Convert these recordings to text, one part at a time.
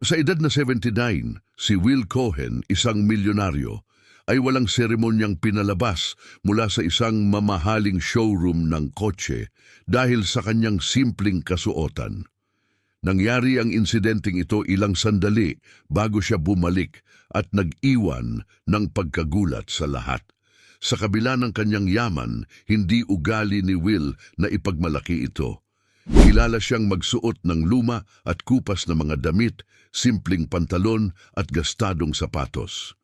Sa edad na 79, si Will Cohen, isang milyonaryo, ay walang seremonyang pinalabas mula sa isang mamahaling showroom ng kotse dahil sa kanyang simpleng kasuotan. Nangyari ang insidenteng ito ilang sandali bago siya bumalik at nag-iwan ng pagkagulat sa lahat. Sa kabila ng kanyang yaman, hindi ugali ni Will na ipagmalaki ito. Kilala siyang magsuot ng luma at kupas na mga damit, simpleng pantalon at gastadong sapatos.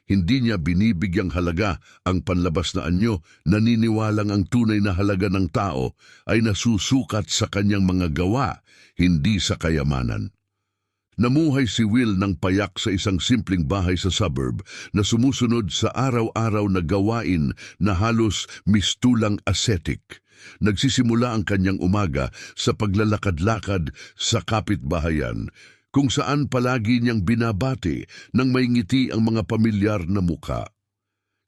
Hindi niya binibigyang halaga ang panlabas na anyo, naniniwalang ang tunay na halaga ng tao ay nasusukat sa kanyang mga gawa, hindi sa kayamanan. Namuhay si Will ng payak sa isang simpleng bahay sa suburb na sumusunod sa araw-araw na gawain na halos mistulang ascetic. Nagsisimula ang kanyang umaga sa paglalakad-lakad sa kapitbahayan, kung saan palagi niyang binabati ng may ngiti ang mga pamilyar na muka.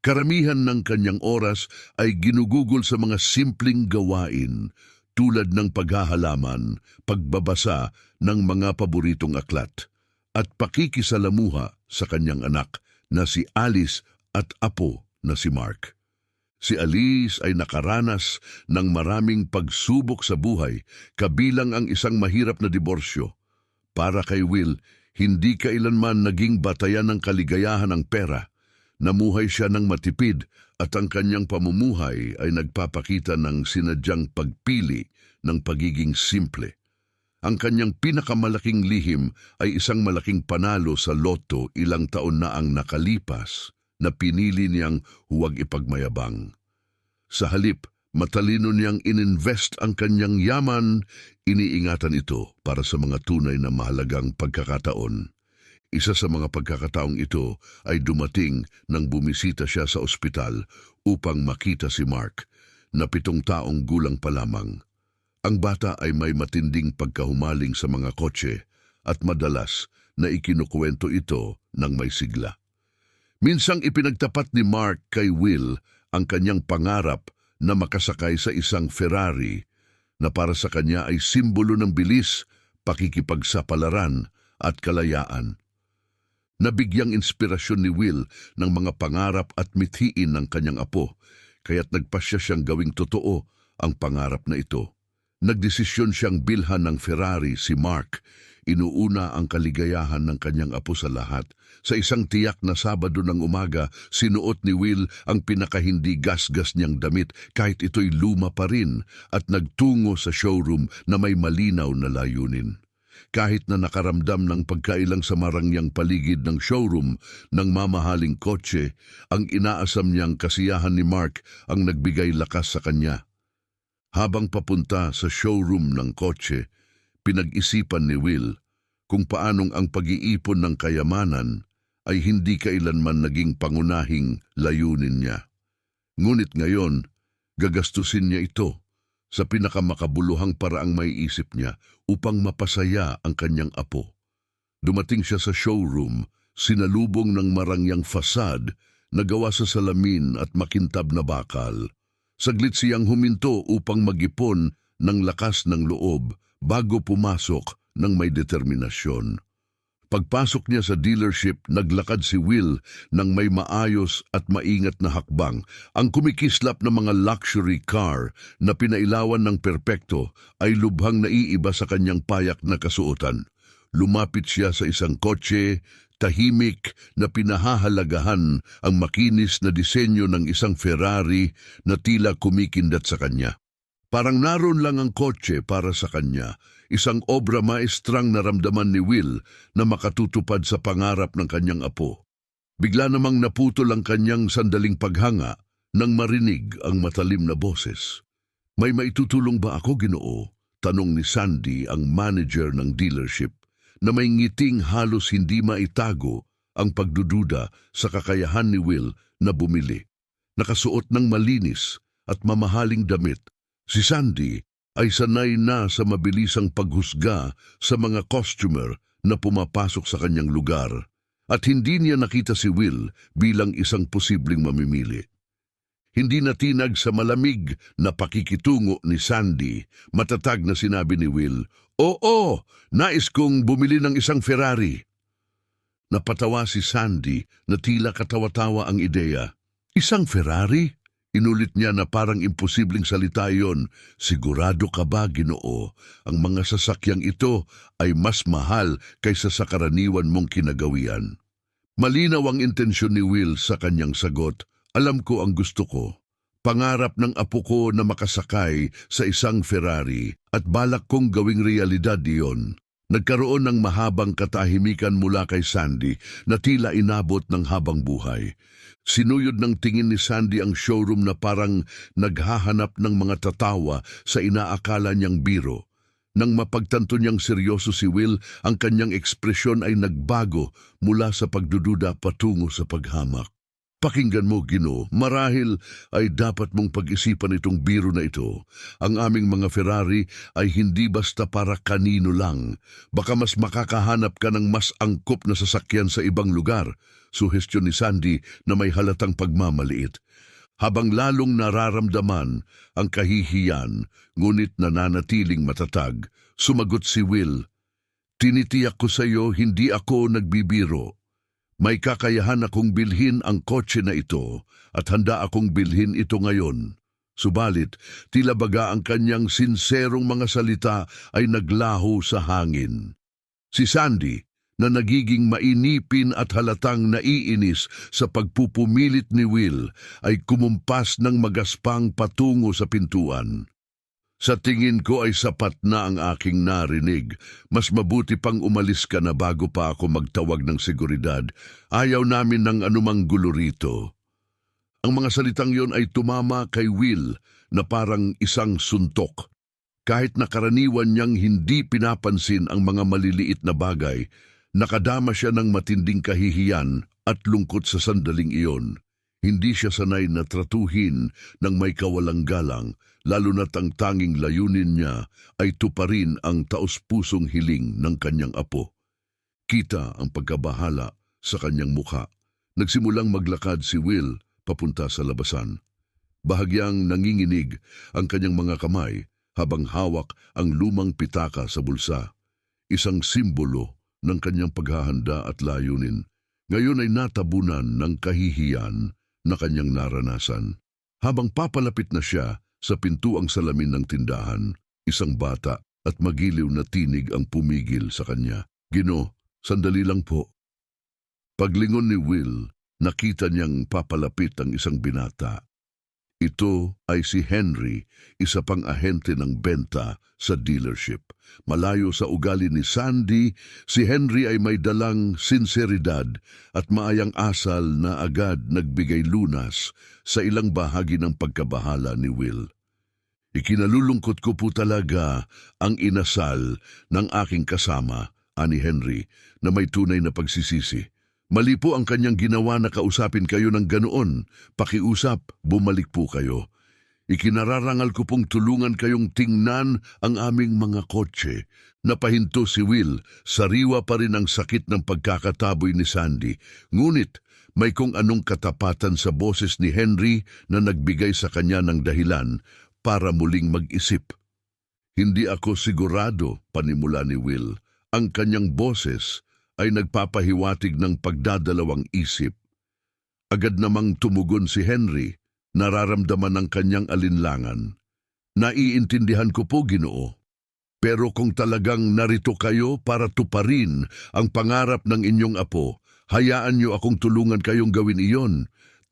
Karamihan ng kanyang oras ay ginugugol sa mga simpleng gawain, tulad ng paghahalaman, pagbabasa ng mga paboritong aklat, at pakikisalamuha sa kanyang anak na si Alice at apo na si Mark. Si Alice ay nakaranas ng maraming pagsubok sa buhay, kabilang ang isang mahirap na diborsyo. Para kay Will, hindi kailanman naging batayan ng kaligayahan ng pera. Namuhay siya ng matipid at ang kanyang pamumuhay ay nagpapakita ng sinadyang pagpili ng pagiging simple. Ang kanyang pinakamalaking lihim ay isang malaking panalo sa loto ilang taon na ang nakalipas na pinili niyang huwag ipagmayabang. Sa halip, matalino niyang ininvest ang kanyang yaman, iniingatan ito para sa mga tunay na mahalagang pagkakataon. Isa sa mga pagkakataong ito ay dumating nang bumisita siya sa ospital upang makita si Mark, na 7 taong gulang pa lamang. Ang bata ay may matinding pagkahumaling sa mga kotse at madalas na ikinukwento ito ng may sigla. Minsang ipinagtapat ni Mark kay Will ang kanyang pangarap na makasakay sa isang Ferrari na para sa kanya ay simbolo ng bilis, pakikipagsapalaran at kalayaan. Nabigyang inspirasyon ni Will ng mga pangarap at mithiin ng kanyang apo, kaya't nagpasya siyang gawing totoo ang pangarap na ito. Nagdesisyon siyang bilhan ng Ferrari si Mark. Inuuna ang kaligayahan ng kanyang apo sa lahat. Sa isang tiyak na Sabado ng umaga, sinuot ni Will ang pinakahindi gasgas niyang damit kahit ito'y luma pa rin at nagtungo sa showroom na may malinaw na layunin. Kahit na nakaramdam ng pagkailang sa marangyang paligid ng showroom ng mamahaling kotse, ang inaasam niyang kasiyahan ni Mark ang nagbigay lakas sa kanya. Habang papunta sa showroom ng kotse, pinag-isipan ni Will kung paanong ang pag-iipon ng kayamanan ay hindi kailanman naging pangunahing layunin niya. Ngunit ngayon, gagastusin niya ito sa pinakamakabuluhang paraang maiisip niya upang mapasaya ang kanyang apo. Dumating siya sa showroom, sinalubong ng marangyang fasad na gawa sa salamin at makintab na bakal. Saglit siyang huminto upang mag-ipon ng lakas ng loob bago pumasok ng may determinasyon. Pagpasok niya sa dealership, naglakad si Will ng may maayos at maingat na hakbang. Ang kumikislap na mga luxury car na pinailawan ng perpekto ay lubhang naiiba sa kanyang payak na kasuotan. Lumapit siya sa isang kotse, tahimik na pinahahalagahan ang makinis na disenyo ng isang Ferrari na tila kumikindat sa kanya. Parang naroon lang ang kotse para sa kanya, isang obra maestrang naramdaman ni Will na makatutupad sa pangarap ng kanyang apo. Bigla namang naputol ang kanyang sandaling paghanga nang marinig ang matalim na boses. "May maitutulong ba ako, Ginoo?" tanong ni Sandy, ang manager ng dealership, na may ngiting halos hindi maitago ang pagdududa sa kakayahan ni Will na bumili. Nakasuot ng malinis at mamahaling damit, si Sandy ay sanay na sa mabilisang paghusga sa mga customer na pumapasok sa kanyang lugar at hindi niya nakita si Will bilang isang posibleng mamimili. Hindi natinag sa malamig na pakikitungo ni Sandy. Matatag na sinabi ni Will, "Oo, nais kong bumili ng isang Ferrari." Napatawa si Sandy na tila katawa-tawa ang ideya. "Isang Ferrari?" Inulit niya na parang imposibleng salita iyon. "Sigurado ka ba, Ginoo? Ang mga sasakyang ito ay mas mahal kaysa sa karaniwan mong kinagawian." Malinaw ang intensyon ni Will sa kanyang sagot. "Alam ko ang gusto ko. Pangarap ng apo ko na makasakay sa isang Ferrari at balak kong gawing realidad iyon." Nagkaroon ng mahabang katahimikan mula kay Sandy na tila inabot ng habang buhay. Sinuyod ng tingin ni Sandy ang showroom na parang naghahanap ng mga tatawa sa inaakala niyang biro. Nang mapagtanto niyang seryoso si Will, ang kanyang ekspresyon ay nagbago mula sa pagdududa patungo sa paghamak. "Pakinggan mo, Ginoo, marahil ay dapat mong pag-isipan itong biro na ito. Ang aming mga Ferrari ay hindi basta para kanino lang. Baka mas makakahanap ka ng mas angkop na sasakyan sa ibang lugar." Suhestyon ni Sandy na may halatang pagmamaliit. Habang lalong nararamdaman ang kahihiyan, ngunit nananatiling matatag, sumagot si Will, "Tinitiyak ko sa iyo, hindi ako nagbibiro. May kakayahan akong bilhin ang kotse na ito at handa akong bilhin ito ngayon." Subalit, tila baga ang kanyang sinserong mga salita ay naglaho sa hangin. Si Sandy, na nagiging mainipin at halatang naiinis sa pagpupumilit ni Will, ay kumumpas ng magaspang patungo sa pintuan. "Sa tingin ko ay sapat na ang aking narinig. Mas mabuti pang umalis ka na bago pa ako magtawag ng seguridad. Ayaw namin ng anumang gulo rito." Ang mga salitang yon ay tumama kay Will na parang isang suntok. Kahit na karaniwan niyang hindi pinapansin ang mga maliliit na bagay, nakadama siya ng matinding kahihiyan at lungkot sa sandaling iyon. Hindi siya sanay na tratuhin ng may kawalang galang, lalo na't ang tanging layunin niya ay tuparin ang taos-pusong hiling ng kanyang apo. Kita ang pagkabahala sa kanyang mukha. Nagsimulang maglakad si Will papunta sa labasan. Bahagyang nanginginig ang kanyang mga kamay habang hawak ang lumang pitaka sa bulsa. Isang simbolo ng kanyang paghahanda at layunin. Ngayon ay natabunan ng kahihiyan na kanyang naranasan. Habang papalapit na siya sa pintuang salamin ng tindahan, isang bata at magiliw na tinig ang pumigil sa kanya. "Ginoo, sandali lang po." Paglingon ni Will, nakita niyang papalapit ang isang binata. Ito ay si Henry, isa pang ahente ng benta sa dealership. Malayo sa ugali ni Sandy, si Henry ay may dalang sinseridad at maayang asal na agad nagbigay lunas sa ilang bahagi ng pagkabahala ni Will. "Ikinalulungkot ko po talaga ang inasal ng aking kasama," ani Henry, na may tunay na pagsisisi. "Mali po ang kanyang ginawa na kausapin kayo ng ganoon. Pakiusap, bumalik po kayo. Ikinararangal ko pong tulungan kayong tingnan ang aming mga kotse." Napahinto si Will, sariwa pa rin ang sakit ng pagkakataboy ni Sandy. Ngunit may kung anong katapatan sa boses ni Henry na nagbigay sa kanya ng dahilan para muling mag-isip. "Hindi ako sigurado," panimula ni Will. Ang kanyang boses ay nagpapahiwatig ng pagdadalawang isip. Agad namang tumugon si Henry, nararamdaman ng kanyang alinlangan. "Naiintindihan ko po, Ginoo. Pero kung talagang narito kayo para tuparin ang pangarap ng inyong apo, hayaan niyo akong tulungan kayong gawin iyon.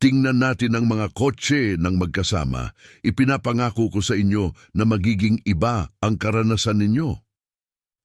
Tingnan natin ang mga kotse ng magkasama. Ipinapangako ko sa inyo na magiging iba ang karanasan ninyo."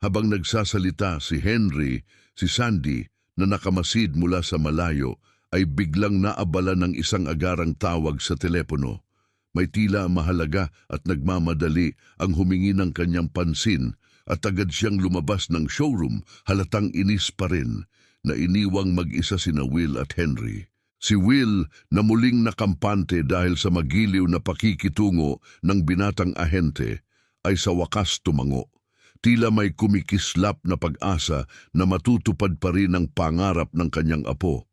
Habang nagsasalita si Henry, si Sandy na nakamasid mula sa malayo ay biglang naabala ng isang agarang tawag sa telepono. May tila mahalaga at nagmamadali ang humingi ng kanyang pansin at agad siyang lumabas ng showroom, halatang inis pa rin na iniwang mag-isa sina Will at Henry. Si Will na muling nakampante dahil sa magiliw na pakikitungo ng binatang ahente ay sa wakas tumango. Tila may kumikislap na pag-asa na matutupad pa rin ang pangarap ng kanyang apo.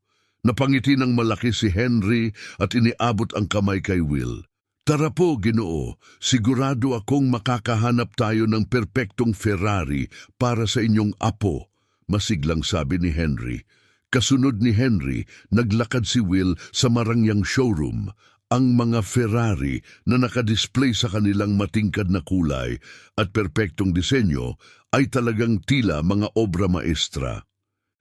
Napangiti ng malaki si Henry at iniabot ang kamay kay Will. Tara po, Ginoo, sigurado akong makakahanap tayo ng perpektong Ferrari para sa inyong apo, masiglang sabi ni Henry. Kasunod ni Henry, naglakad si Will sa marangyang showroom. Ang mga Ferrari na nakadisplay sa kanilang matingkad na kulay at perpektong disenyo ay talagang tila mga obra maestra.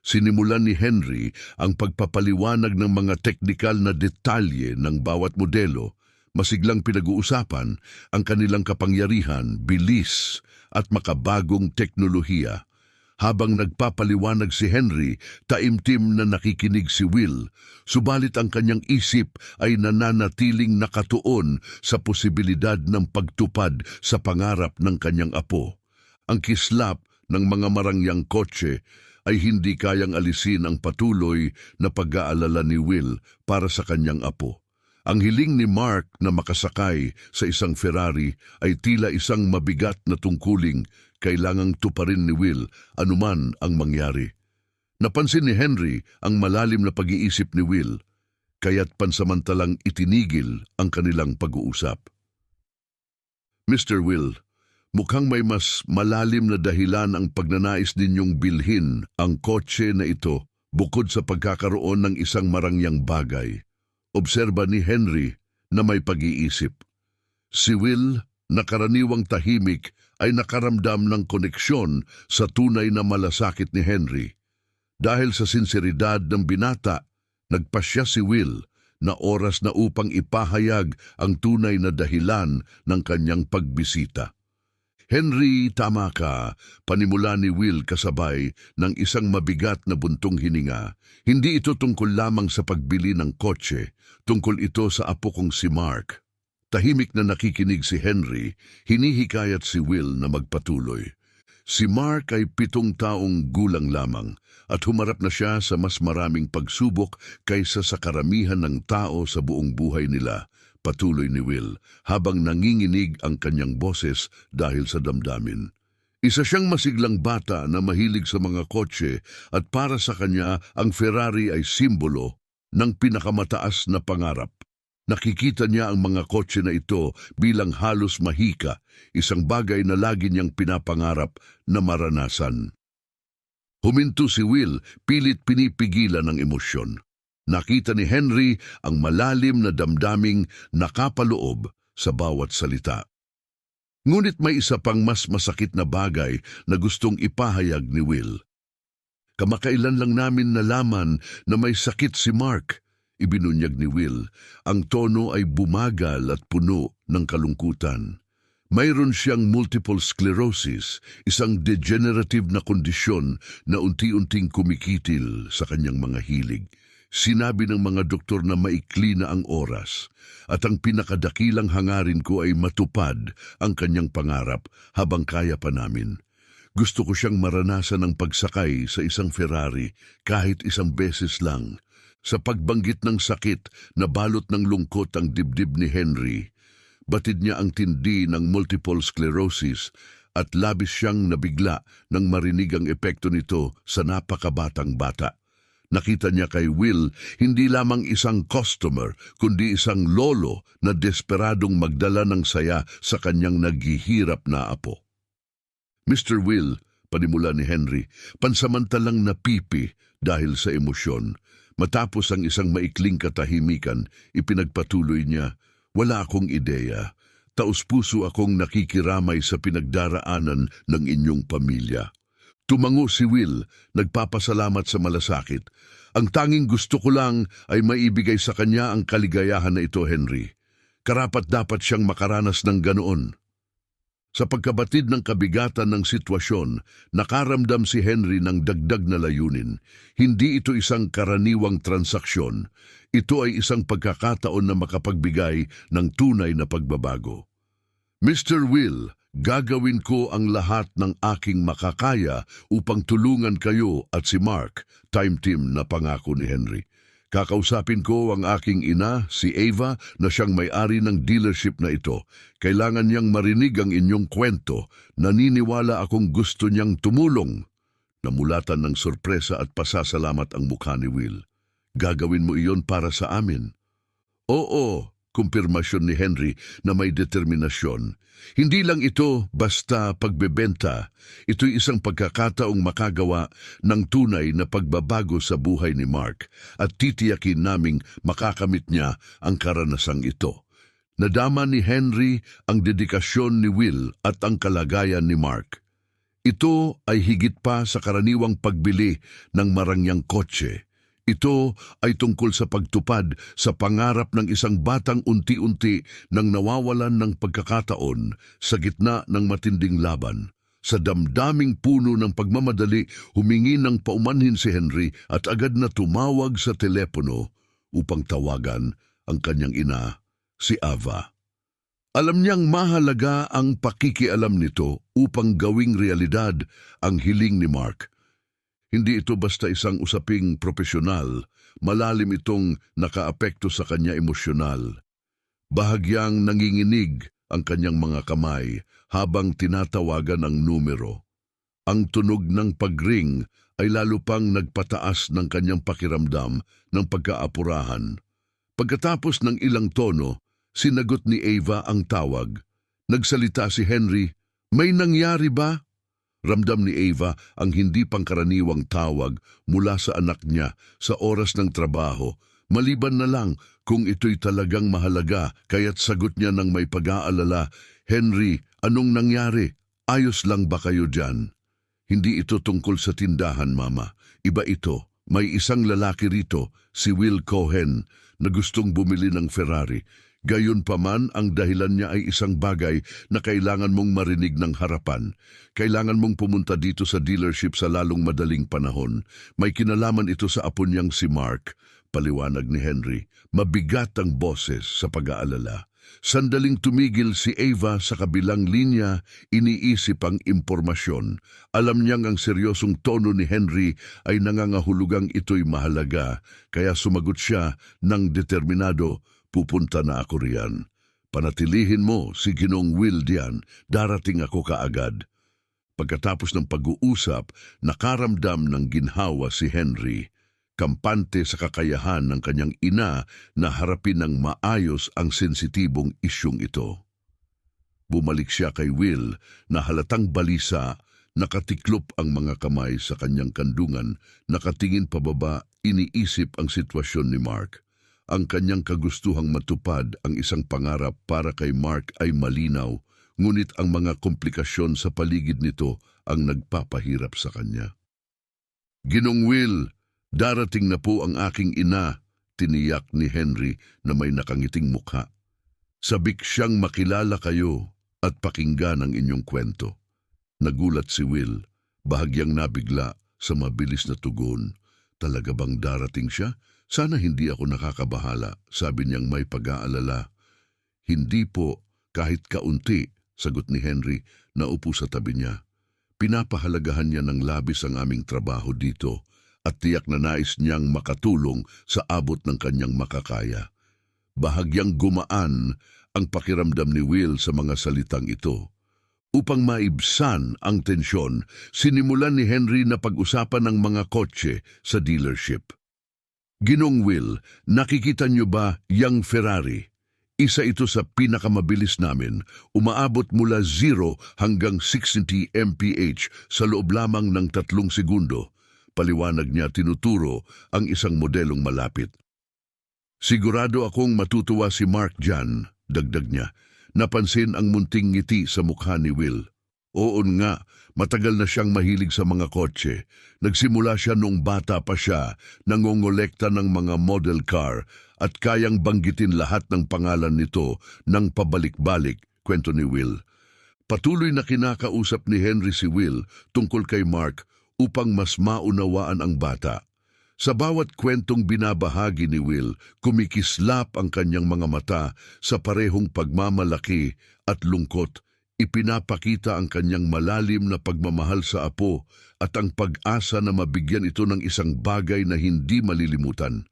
Sinimulan ni Henry ang pagpapaliwanag ng mga teknikal na detalye ng bawat modelo. Masiglang pinag-uusapan ang kanilang kapangyarihan, bilis at makabagong teknolohiya. Habang nagpapaliwanag si Henry, taimtim na nakikinig si Will, subalit ang kanyang isip ay nananatiling nakatuon sa posibilidad ng pagtupad sa pangarap ng kanyang apo. Ang kislap ng mga marangyang kotse ay hindi kayang alisin ang patuloy na pag-aalala ni Will para sa kanyang apo. Ang hiling ni Mark na makasakay sa isang Ferrari ay tila isang mabigat na tungkuling kailangang tuparin ni Will anuman ang mangyari. Napansin ni Henry ang malalim na pag-iisip ni Will, kaya't pansamantalang itinigil ang kanilang pag-uusap. Mr. Will, mukhang may mas malalim na dahilan ang pagnanais ninyong bilhin ang kotse na ito bukod sa pagkakaroon ng isang marangyang bagay. Obserba ni Henry na may pag-iisip. Si Will, na karaniwang tahimik, ay nakaramdam ng koneksyon sa tunay na malasakit ni Henry. Dahil sa sinseridad ng binata, nagpasya si Will na oras na upang ipahayag ang tunay na dahilan ng kanyang pagbisita. Henry, tama ka, panimula ni Will kasabay ng isang mabigat na buntong hininga. Hindi ito tungkol lamang sa pagbili ng kotse, tungkol ito sa apo kong si Mark. Tahimik na nakikinig si Henry, hinihikayat si Will na magpatuloy. Si Mark ay 7 taong gulang lamang at humarap na siya sa mas maraming pagsubok kaysa sa karamihan ng tao sa buong buhay nila. Patuloy ni Will habang nanginginig ang kanyang boses dahil sa damdamin. Isa siyang masiglang bata na mahilig sa mga kotse at para sa kanya ang Ferrari ay simbolo ng pinakamataas na pangarap. Nakikita niya ang mga kotse na ito bilang halos mahika, isang bagay na lagi niyang pinapangarap na maranasan. Huminto si Will, pilit pinipigilan ng emosyon. Nakita ni Henry ang malalim na damdaming nakapaloob sa bawat salita. Ngunit may isa pang mas masakit na bagay na gustong ipahayag ni Will. Kamakailan lang namin nalaman na may sakit si Mark, ibinunyag ni Will. Ang tono ay bumagal at puno ng kalungkutan. Mayroon siyang multiple sclerosis, isang degenerative na kondisyon na unti-unting kumikitil sa kanyang mga hilig. Sinabi ng mga doktor na maikli na ang oras at ang pinakadakilang hangarin ko ay matupad ang kanyang pangarap habang kaya pa namin. Gusto ko siyang maranasan ng pagsakay sa isang Ferrari kahit isang beses lang. Sa pagbanggit ng sakit na balot ng lungkot ang dibdib ni Henry, batid niya ang tindi ng multiple sclerosis at labis siyang nabigla nang marinig ang epekto nito sa napakabatang bata. Nakita niya kay Will hindi lamang isang customer, kundi isang lolo na desperadong magdala ng saya sa kanyang naghihirap na apo. Mr. Will, panimula ni Henry, pansamantalang napipi dahil sa emosyon. Matapos ang isang maikling katahimikan, ipinagpatuloy niya, wala akong ideya. Taos-puso akong nakikiramay sa pinagdaraanan ng inyong pamilya. Tumango si Will, nagpapasalamat sa malasakit. Ang tanging gusto ko lang ay maibigay sa kanya ang kaligayahan na ito, Henry. Karapat-dapat siyang makaranas ng ganoon. Sa pagkabatid ng kabigatan ng sitwasyon, nakaramdam si Henry ng dagdag na layunin. Hindi ito isang karaniwang transaksyon. Ito ay isang pagkakataon na makapagbigay ng tunay na pagbabago. Mr. Will, gagawin ko ang lahat ng aking makakaya upang tulungan kayo at si Mark, time team na pangako ni Henry. Kakausapin ko ang aking ina, si Ava, na siyang may-ari ng dealership na ito. Kailangan niyang marinig ang inyong kwento. Naniniwala akong gusto niyang tumulong. Namulatan ng sorpresa at pasasalamat ang mukha ni Will. Gagawin mo iyon para sa amin. Oo, kumpirmasyon ni Henry na may determinasyon. Hindi lang ito basta pagbebenta, ito'y isang pagkakataong makagawa ng tunay na pagbabago sa buhay ni Mark at titiyakin naming makakamit niya ang karanasang ito. Nadama ni Henry ang dedikasyon ni Will at ang kalagayan ni Mark. Ito ay higit pa sa karaniwang pagbili ng marangyang kotse. Ito ay tungkol sa pagtupad sa pangarap ng isang batang unti-unti nang nawawalan ng pagkakataon sa gitna ng matinding laban. Sa damdaming puno ng pagmamadali, humingi ng paumanhin si Henry at agad na tumawag sa telepono upang tawagan ang kanyang ina, si Ava. Alam niyang mahalaga ang pakikialam nito upang gawing realidad ang hiling ni Mark. Hindi ito basta isang usaping profesional, malalim itong nakaapekto sa kanya emosyonal. Bahagyang nanginginig ang kanyang mga kamay habang tinatawagan ang numero. Ang tunog ng pagring ay lalo pang nagpataas ng kanyang pakiramdam ng pagkaapurahan. Pagkatapos ng ilang tono, sinagot ni Ava ang tawag. Nagsalita si Henry, "May nangyari ba?" Ramdam ni Ava ang hindi pangkaraniwang tawag mula sa anak niya sa oras ng trabaho, maliban na lang kung ito'y talagang mahalaga, kaya't sagot niya ng may pag-aalala, "Henry, anong nangyari? Ayos lang ba kayo dyan?" "Hindi ito tungkol sa tindahan, Mama. Iba ito. May isang lalaki rito, si Will Cohen, na gustong bumili ng Ferrari. Gayunpaman, ang dahilan niya ay isang bagay na kailangan mong marinig ng harapan. Kailangan mong pumunta dito sa dealership sa lalong madaling panahon. May kinalaman ito sa apo niyang si Mark," paliwanag ni Henry. Mabigat ang boses sa pag-aalala. Sandaling tumigil si Ava sa kabilang linya, iniisip ang impormasyon. Alam niyang ang seryosong tono ni Henry ay nangangahulugang ito'y mahalaga, kaya sumagot siya ng determinado, "Pupunta na ako riyan. Panatilihin mo si Ginoong Will diyan, darating ako kaagad." Pagkatapos ng pag-uusap, nakaramdam ng ginhawa si Henry, kampante sa kakayahan ng kanyang ina na harapin ng maayos ang sensitibong isyung ito. Bumalik siya kay Will na halatang balisa, nakatiklop ang mga kamay sa kanyang kandungan, nakatingin pababa, iniisip ang sitwasyon ni Mark. Ang kanyang kagustuhang matupad ang isang pangarap para kay Mark ay malinaw, ngunit ang mga komplikasyon sa paligid nito ang nagpapahirap sa kanya. "Ginoong Will, darating na po ang aking ina," tiniyak ni Henry na may nakangiting mukha. "Sabik siyang makilala kayo at pakinggan ang inyong kwento." Nagulat si Will, bahagyang nabigla sa mabilis na tugon. "Talaga bang darating siya? Sana hindi ako nakakabahala," sabi niyang may pag-aalala. "Hindi po, kahit kaunti," sagot ni Henry na upo sa tabi niya. Pinapahalagahan niya ng labis ang aming trabaho dito at tiyak na nais niyang makatulong sa abot ng kanyang makakaya. Bahagyang gumaan ang pakiramdam ni Will sa mga salitang ito. Upang maibsan ang tensyon, sinimulan ni Henry na pag-usapan ng mga kotse sa dealership. "Ginoong Will, nakikita niyo ba yang Ferrari? Isa ito sa pinakamabilis namin. Umaabot mula 0 hanggang 60 mph sa loob lamang ng 3 segundo. Paliwanag niya, tinuturo ang isang modelong malapit. "Sigurado akong matutuwa si Mark dyan," dagdag niya. Napansin ang munting ngiti sa mukha ni Will. Oo nga, matagal na siyang mahilig sa mga kotse. Nagsimula siya nung bata pa siya, nangongolekta ng mga model car at kayang banggitin lahat ng pangalan nito ng pabalik-balik, kwento ni Will. Patuloy na kinakausap ni Henry si Will tungkol kay Mark upang mas maunawaan ang bata. Sa bawat kwentong binabahagi ni Will, kumikislap ang kanyang mga mata sa parehong pagmamalaki at lungkot. Ipinapakita ang kanyang malalim na pagmamahal sa apo at ang pag-asa na mabigyan ito ng isang bagay na hindi malilimutan.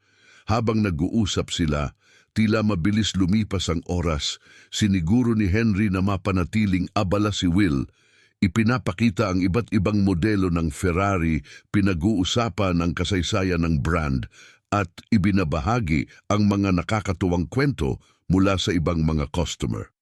Habang nag-uusap sila, tila mabilis lumipas ang oras. Siniguro ni Henry na mapanatiling abala si Will. Ipinapakita ang iba't ibang modelo ng Ferrari, pinag-uusapan ang kasaysayan ng brand at ibinabahagi ang mga nakakatuwang kwento mula sa ibang mga customer.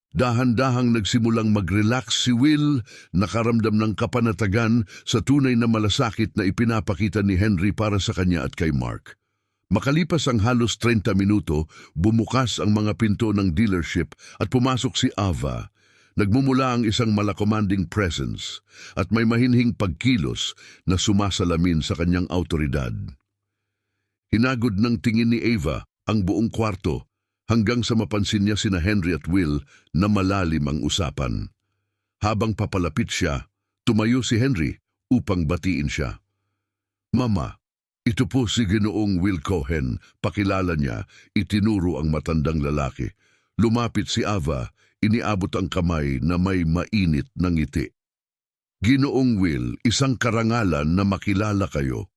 Dahan-dahang nagsimulang mag-relax si Will, nakaramdam ng kapanatagan sa tunay na malasakit na ipinapakita ni Henry para sa kanya at kay Mark. Makalipas ang halos 30 minuto, bumukas ang mga pinto ng dealership at pumasok si Ava. Nagmumula ang isang malakomanding presence at may mahinhing pagkilos na sumasalamin sa kanyang autoridad. Hinagod ng tingin ni Ava ang buong kwarto hanggang sa mapansin niya sina Henry at Will na malalim ang usapan. Habang papalapit siya, tumayo si Henry upang batiin siya. "Mama, ito po si Ginoong Will Cohen," pakilala niya, itinuro ang matandang lalaki. Lumapit si Ava, iniabot ang kamay na may mainit na ngiti. "Ginoong Will, isang karangalan na makilala kayo.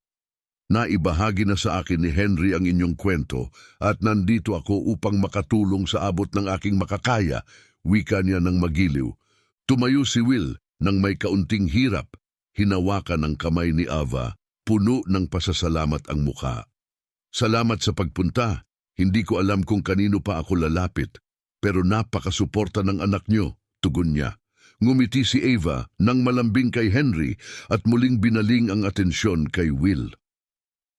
Naibahagi na sa akin ni Henry ang inyong kwento at nandito ako upang makatulong sa abot ng aking makakaya," wika niya ng magiliw. Tumayo si Will nang may kaunting hirap, hinawakan ang kamay ni Ava, puno ng pasasalamat ang mukha. "Salamat sa pagpunta. Hindi ko alam kung kanino pa ako lalapit, pero napakasuporta ng anak niyo," tugon niya. Ngumiti si Ava nang malambing kay Henry at muling binaling ang atensyon kay Will.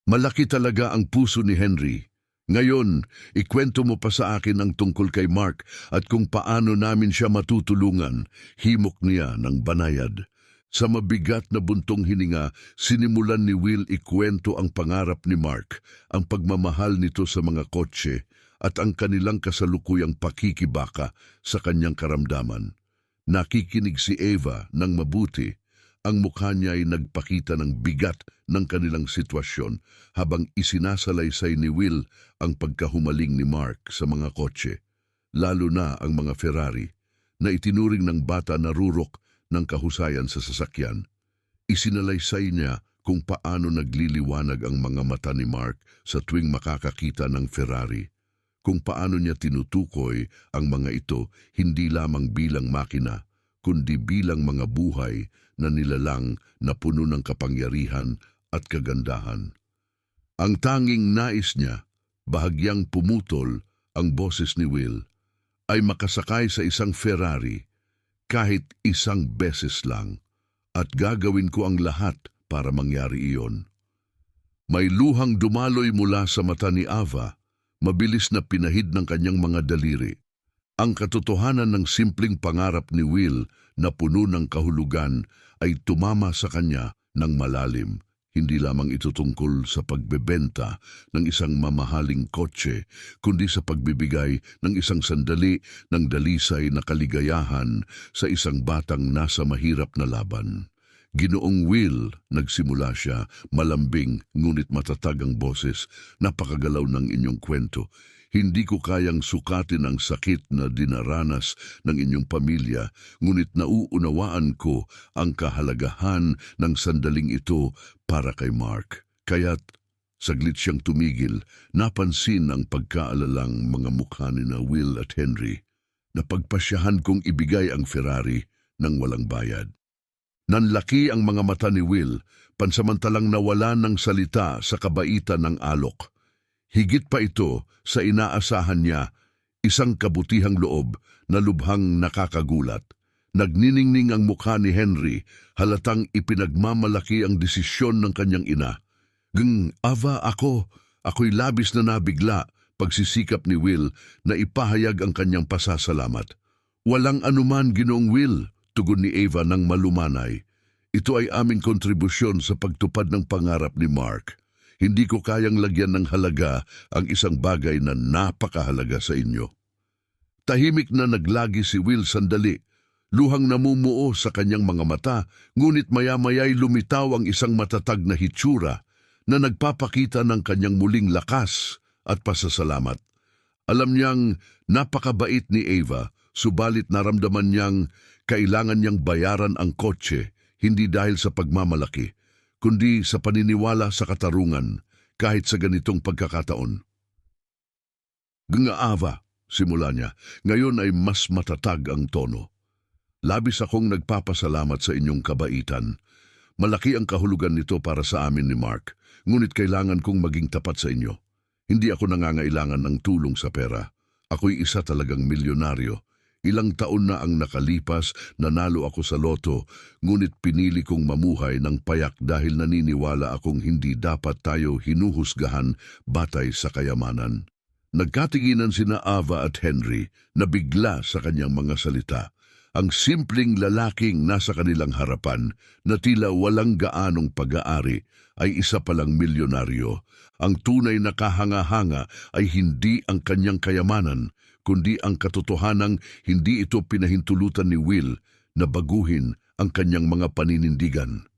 "Malaki talaga ang puso ni Henry. Ngayon, ikwento mo pa sa akin ang tungkol kay Mark at kung paano namin siya matutulungan," himok niya ng banayad. Sa mabigat na buntong hininga, sinimulan ni Will ikwento ang pangarap ni Mark, ang pagmamahal nito sa mga kotse at ang kanilang kasalukuyang pakikibaka sa kanyang karamdaman. Nakikinig si Ava ng mabuti. Ang mukha niya ay nagpakita ng bigat ng kanilang sitwasyon habang isinasalaysay ni Will ang pagkahumaling ni Mark sa mga kotse, lalo na ang mga Ferrari, na itinuring ng bata na rurok ng kahusayan sa sasakyan. Isinalaysay niya kung paano nagliliwanag ang mga mata ni Mark sa tuwing makakakita ng Ferrari, kung paano niya tinutukoy ang mga ito hindi lamang bilang makina, kundi bilang mga buhay na nilalang na puno ng kapangyarihan at kagandahan. Ang tanging nais niya, bahagyang pumutol ang boses ni Will, ay makasakay sa isang Ferrari kahit isang beses lang, at gagawin ko ang lahat para mangyari iyon. May luhang dumaloy mula sa mata ni Ava, mabilis na pinahid ng kanyang mga daliri. Ang katotohanan ng simpleng pangarap ni Will na puno ng kahulugan ay tumama sa kanya ng malalim. Hindi lamang ito tungkol sa pagbebenta ng isang mamahaling kotse, kundi sa pagbibigay ng isang sandali ng dalisay na kaligayahan sa isang batang nasa mahirap na laban. "Ginoong Will," nagsimula siya, malambing ngunit matatag ang boses, "napakagalaw ng inyong kwento. Hindi ko kayang sukatin ang sakit na dinaranas ng inyong pamilya, ngunit nauunawaan ko ang kahalagahan ng sandaling ito para kay Mark." Kaya't saglit siyang tumigil, napansin ang pagkaalalang mga mukha ni na Will at Henry. Napagpasyahan kong ibigay ang Ferrari ng walang bayad. Nanlaki ang mga mata ni Will, pansamantalang nawala ng salita sa kabaitan ng alok. Higit pa ito sa inaasahan niya, isang kabutihang loob na lubhang nakakagulat. Nagniningning ang mukha ni Henry, halatang ipinagmamalaki ang desisyon ng kanyang ina. Ava, ako'y labis na nabigla," pagsisikap ni Will na ipahayag ang kanyang pasasalamat. "Walang anuman, Ginoong Will," tugon ni Ava ng malumanay. "Ito ay aming kontribusyon sa pagtupad ng pangarap ni Mark. Hindi ko kayang lagyan ng halaga ang isang bagay na napakahalaga sa inyo." Tahimik na naglagi si Will sandali, luhang namumuo sa kanyang mga mata, ngunit maya-maya'y lumitaw ang isang matatag na hitsura na nagpapakita ng kanyang muling lakas at pasasalamat. Alam niyang napakabait ni Ava, subalit naramdaman niyang kailangan niyang bayaran ang kotse, hindi dahil sa pagmamalaki, kundi sa paniniwala sa katarungan kahit sa ganitong pagkakataon. "Ava," simula niya, ngayon ay mas matatag ang tono. "Labis akong nagpapasalamat sa inyong kabaitan. Malaki ang kahulugan nito para sa amin ni Mark, ngunit kailangan kong maging tapat sa inyo. Hindi ako nangangailangan ng tulong sa pera. Ako'y isa talagang milyonaryo. Ilang taon na ang nakalipas, nanalo ako sa loto, ngunit pinili kong mamuhay ng payak dahil naniniwala akong hindi dapat tayo hinuhusgahan batay sa kayamanan. Nagkatinginan sina Ava at Henry na bigla sa kanyang mga salita. Ang simpleng lalaking nasa kanilang harapan na tila walang gaanong pag-aari ay isa palang milyonaryo. Ang tunay na kahanga-hanga ay hindi ang kanyang kayamanan, kundi ang katotohanang hindi ito pinahintulutan ni Will na baguhin ang kanyang mga paninindigan.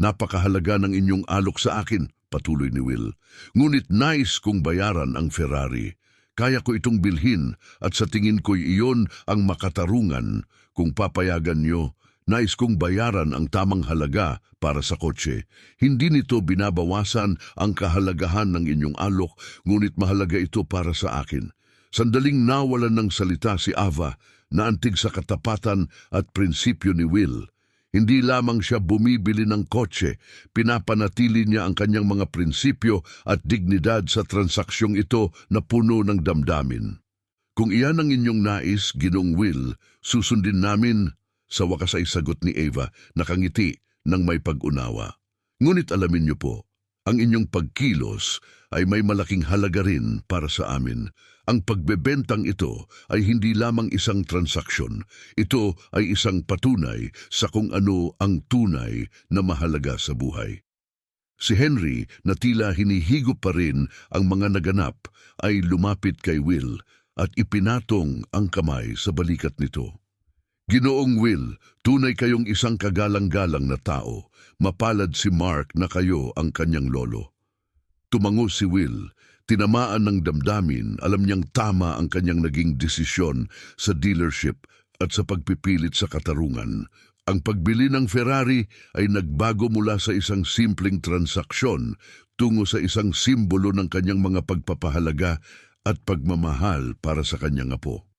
Napakahalaga ng inyong alok sa akin, patuloy ni Will. Ngunit nais kong bayaran ang Ferrari. Kaya ko itong bilhin at sa tingin ko'y iyon ang makatarungan. Kung papayagan nyo, nais kong bayaran ang tamang halaga para sa kotse. Hindi nito binabawasan ang kahalagahan ng inyong alok, ngunit mahalaga ito para sa akin. Sandaling nawalan ng salita si Ava na antig sa katapatan at prinsipyo ni Will. Hindi lamang siya bumibili ng kotse, pinapanatili niya ang kanyang mga prinsipyo at dignidad sa transaksyong ito na puno ng damdamin. Kung iyan ang inyong nais, Ginoong Will, susundin namin. Sa wakas ay sagot ni Ava, nakangiti ng may pag-unawa. Ngunit alamin niyo po, ang inyong pagkilos ay may malaking halaga rin para sa amin. Ang pagbebentang ito ay hindi lamang isang transaksyon. Ito ay isang patunay sa kung ano ang tunay na mahalaga sa buhay. Si Henry, na tila hinihigop pa rin ang mga naganap, ay lumapit kay Will at ipinatong ang kamay sa balikat nito. Ginoong Will, tunay kayong isang kagalang-galang na tao. Mapalad si Mark na kayo ang kanyang lolo. Tumango si Will. Tinamaan ng damdamin, alam niyang tama ang kanyang naging desisyon sa dealership at sa pagpipilit sa katarungan. Ang pagbili ng Ferrari ay nagbago mula sa isang simpleng transaksyon tungo sa isang simbolo ng kanyang mga pagpapahalaga at pagmamahal para sa kanyang apo.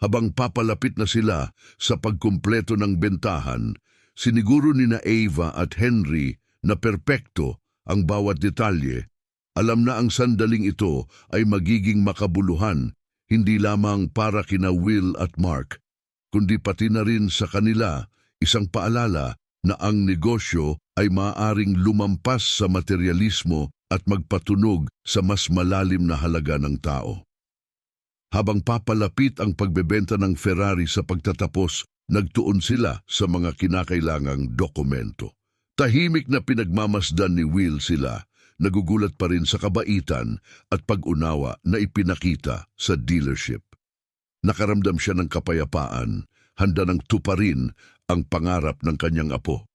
Habang papalapit na sila sa pagkumpleto ng bentahan, siniguro ni na Ava at Henry na perpekto ang bawat detalye. Alam na ang sandaling ito ay magiging makabuluhan, hindi lamang para kina Will at Mark, kundi pati na rin sa kanila, isang paalala na ang negosyo ay maaaring lumampas sa materialismo at magpatunog sa mas malalim na halaga ng tao. Habang papalapit ang pagbebenta ng Ferrari sa pagtatapos, nagtuon sila sa mga kinakailangang dokumento. Tahimik na pinagmamasdan ni Will sila, nagugulat pa rin sa kabaitan at pag-unawa na ipinakita sa dealership. Nakaramdam siya ng kapayapaan, handa ng tuparin ang pangarap ng kanyang apo.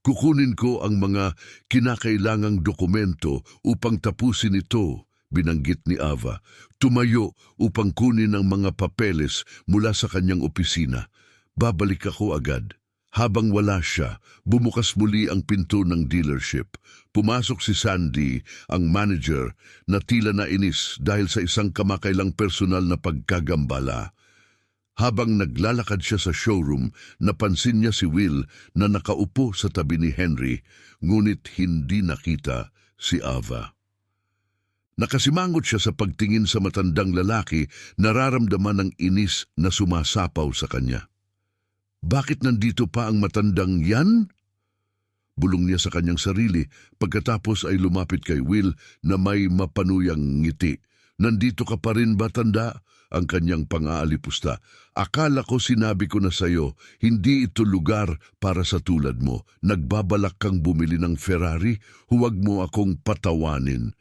Kukunin ko ang mga kinakailangang dokumento upang tapusin ito, binanggit ni Ava. Tumayo upang kunin ang mga papeles mula sa kanyang opisina. Babalik ako agad. Habang wala siya, bumukas muli ang pinto ng dealership. Pumasok si Sandy, ang manager, na tila nainis dahil sa isang kamakailang personal na pagkagambala. Habang naglalakad siya sa showroom, napansin niya si Will na nakaupo sa tabi ni Henry, ngunit hindi nakita si Ava. Nakasimangot siya sa pagtingin sa matandang lalaki, nararamdaman ng inis na sumasapaw sa kanya. Bakit nandito pa ang matandang yan? Bulong niya sa kanyang sarili, pagkatapos ay lumapit kay Will na may mapanuyang ngiti. Nandito ka pa rin ba, tanda? Ang kanyang pang-aalipusta. Akala ko sinabi ko na sayo, hindi ito lugar para sa tulad mo. Nagbabalak kang bumili ng Ferrari, huwag mo akong patawanin.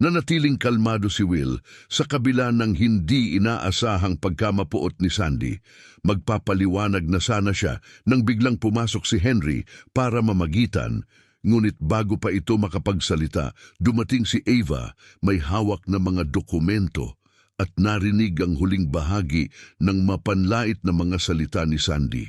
Nanatiling kalmado si Will sa kabila ng hindi inaasahang pagkamapuot ni Sandy. Magpapaliwanag na sana siya nang biglang pumasok si Henry para mamagitan. Ngunit bago pa ito makapagsalita, dumating si Ava, may hawak na mga dokumento at narinig ang huling bahagi ng mapanlait na mga salita ni Sandy.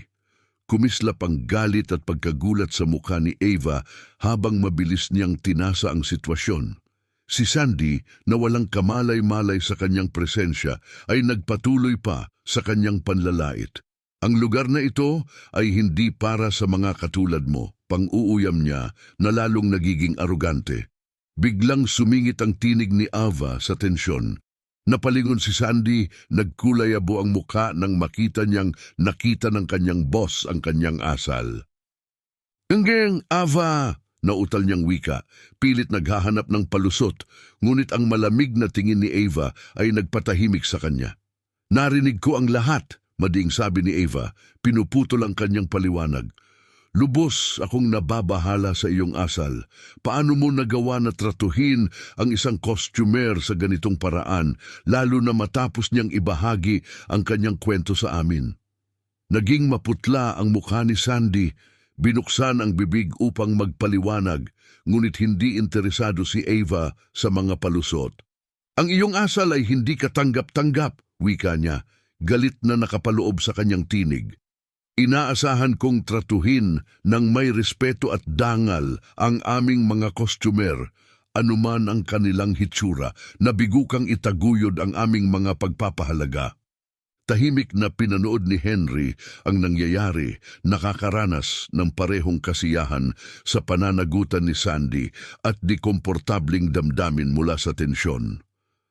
Kumislap ang galit at pagkagulat sa mukha ni Ava habang mabilis niyang tinasa ang sitwasyon. Si Sandy, na walang kamalay-malay sa kanyang presensya, ay nagpatuloy pa sa kanyang panlalait. Ang lugar na ito ay hindi para sa mga katulad mo. Pang-uuyam niya na lalong nagiging arugante. Biglang sumingit ang tinig ni Ava sa tensyon. Napalingon si Sandy, nagkulay-abo ang mukha nang makita niyang nakita ng kanyang boss ang kanyang asal. "Enggeng, Ava!" nautal niyang wika, pilit naghahanap ng palusot, ngunit ang malamig na tingin ni Ava ay nagpatahimik sa kanya. "Narinig ko ang lahat," mading sabi ni Ava, pinuputol ang kanyang paliwanag. "Lubos akong nababahala sa iyong asal. Paano mo nagawa na tratuhin ang isang costumer sa ganitong paraan, lalo na matapos niyang ibahagi ang kanyang kwento sa amin?" Naging maputla ang mukha ni Sandy. Binuksan ang bibig upang magpaliwanag, ngunit hindi interesado si Ava sa mga palusot. "Ang iyong asal ay hindi katanggap-tanggap," wika niya, galit na nakapaloob sa kanyang tinig. "Inaasahan kong tratuhin ng may respeto at dangal ang aming mga kostumer, anuman ang kanilang hitsura, na bigukang itaguyod ang aming mga pagpapahalaga." Tahimik na pinanood ni Henry ang nangyayari, nakakaranas ng parehong kasiyahan sa pananagutan ni Sandy at di komportabling damdamin mula sa tensyon.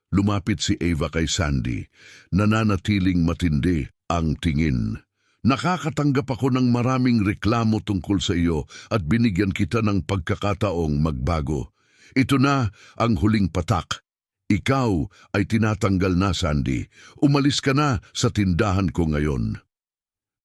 Lumapit si Ava kay Sandy, nananatiling matindi ang tingin. "Nakakatanggap ako ng maraming reklamo tungkol sa iyo at binigyan kita ng pagkakataong magbago. Ito na ang huling patak. Ikaw ay tinatanggal na, Sandy. Umalis ka na sa tindahan ko ngayon."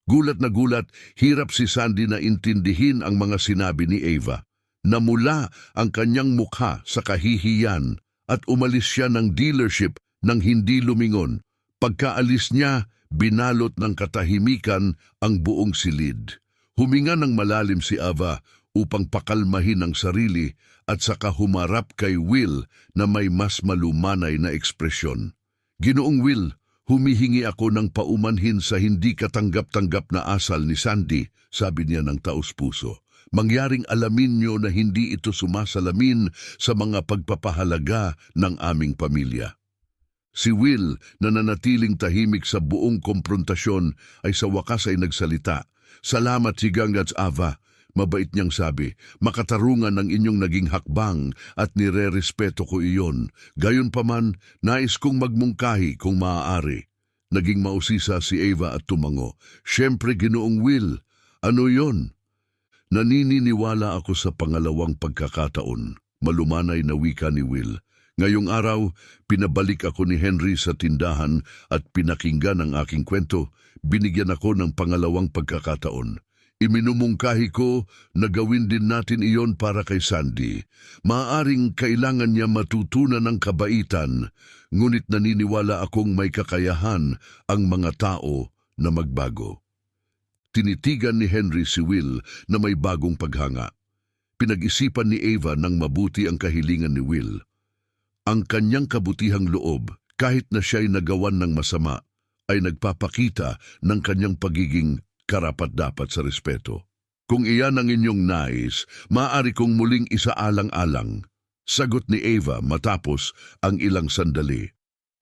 Gulat na gulat, hirap si Sandy na intindihin ang mga sinabi ni Ava. Namula ang kanyang mukha sa kahihiyan at umalis siya ng dealership nang hindi lumingon. Pagkaalis niya, binalot ng katahimikan ang buong silid. Huminga ng malalim si Ava upang pakalmahin ang sarili at saka humarap kay Will na may mas malumanay na ekspresyon. "Ginoong Will, humihingi ako ng paumanhin sa hindi katanggap-tanggap na asal ni Sandy," sabi niya ng taos-puso. "Mangyaring alamin niyo na hindi ito sumasalamin sa mga pagpapahalaga ng aming pamilya." Si Will, na nanatiling tahimik sa buong komprontasyon, ay sa wakas ay nagsalita. "Salamat, Sigangats Ava." Mabait niyang sabi, "Makatarungan ang inyong naging hakbang at nire-respeto ko iyon. Gayunpaman, nais kong magmungkahi kung maaari." Naging mausisa si Ava at tumango. "Siyempre, Ginoong Will. Ano yon?" "Naniniwala ako sa pangalawang pagkakataon," malumanay na wika ni Will. "Ngayong araw, pinabalik ako ni Henry sa tindahan at pinakinggan ang aking kwento. Binigyan ako ng pangalawang pagkakataon. Iminumungkahi ko na gawin din natin iyon para kay Sandy. Maaaring kailangan niya matutunan ng kabaitan, ngunit naniniwala akong may kakayahan ang mga tao na magbago." Tinitigan ni Henry si Will na may bagong paghanga. Pinag-isipan ni Ava ng mabuti ang kahilingan ni Will. Ang kanyang kabutihang loob, kahit na siya'y nagawan ng masama, ay nagpapakita ng kanyang pagiging karapat-dapat sa respeto. "Kung iyan ang inyong nais, maaari kong muling isaalang-alang," sagot ni Ava matapos ang ilang sandali.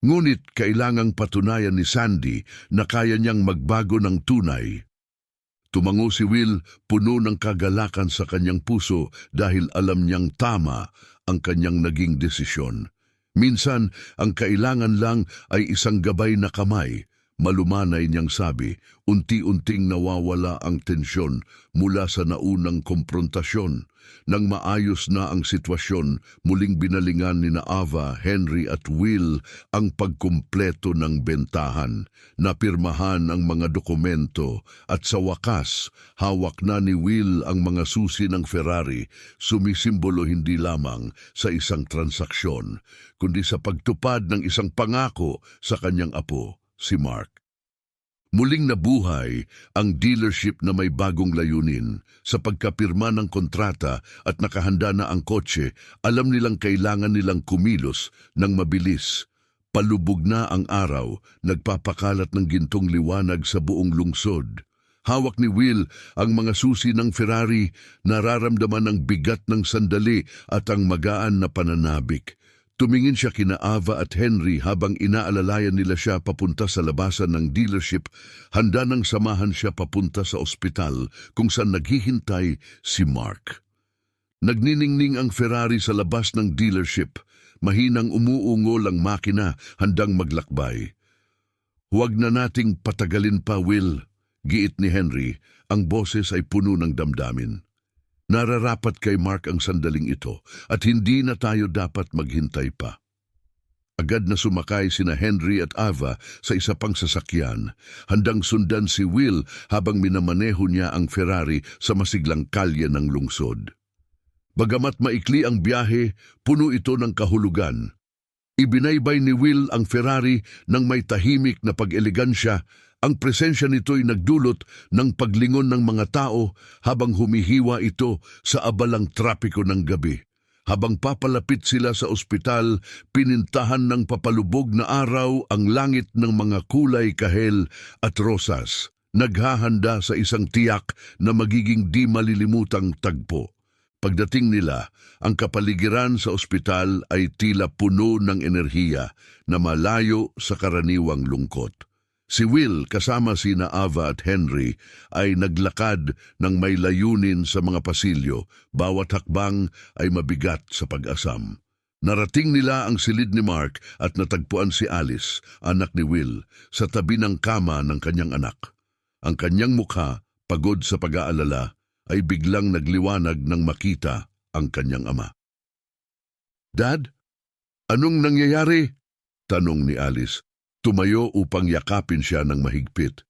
Ngunit kailangang patunayan ni Sandy na kaya niyang magbago ng tunay. Tumango si Will, puno ng kagalakan sa kanyang puso dahil alam niyang tama ang kanyang naging desisyon. Minsan, ang kailangan lang ay isang gabay na kamay. Malumanay niyang sabi, unti-unting nawawala ang tensyon mula sa naunang komprontasyon. Nang maayos na ang sitwasyon, muling binalingan ni Ava, Henry at Will ang pagkumpleto ng bentahan. Napirmahan ang mga dokumento at sa wakas, hawak na ni Will ang mga susi ng Ferrari, sumisimbolo hindi lamang sa isang transaksyon, kundi sa pagtupad ng isang pangako sa kanyang apo, si Mark. Muling nabuhay ang dealership na may bagong layunin. Sa pagkapirma ng kontrata at nakahanda na ang kotse, alam nilang kailangan nilang kumilos ng mabilis. Palubog na ang araw, nagpapakalat ng gintong liwanag sa buong lungsod. Hawak ni Will ang mga susi ng Ferrari, nararamdaman ang bigat ng sandali at ang magaan na pananabik. Tumingin siya kina Ava at Henry habang inaalalayan nila siya papunta sa labasan ng dealership, handa nang samahan siya papunta sa ospital kung saan naghihintay si Mark. Nagniningning ang Ferrari sa labas ng dealership, mahinang umuungol ang makina handang maglakbay. "Huwag na nating patagalin pa, Will," giit ni Henry, ang boses ay puno ng damdamin. Nararapat kay Mark ang sandaling ito at hindi na tayo dapat maghintay pa. Agad na sumakay sina Henry at Ava sa isa pang sasakyan, handang sundan si Will habang minamaneho niya ang Ferrari sa masiglang kalye ng lungsod. Bagamat maikli ang biyahe, puno ito ng kahulugan. Ibinaybay ni Will ang Ferrari ng may tahimik na pag-elegansya. Ang presensya nito'y nagdulot ng paglingon ng mga tao habang humihiwa ito sa abalang trapiko ng gabi. Habang papalapit sila sa ospital, pinintahan ng papalubog na araw ang langit ng mga kulay kahel at rosas, naghahanda sa isang tiyak na magiging di malilimutang tagpo. Pagdating nila, ang kapaligiran sa ospital ay tila puno ng enerhiya na malayo sa karaniwang lungkot. Si Will kasama sina Ava at Henry ay naglakad ng may layunin sa mga pasilyo, bawat hakbang ay mabigat sa pag-asam. Narating nila ang silid ni Mark at natagpuan si Alice, anak ni Will, sa tabi ng kama ng kanyang anak. Ang kanyang mukha, pagod sa pag-aalala, ay biglang nagliwanag nang makita ang kanyang ama. "Dad, anong nangyayari?" tanong ni Alice. Tumayo upang yakapin siya ng mahigpit.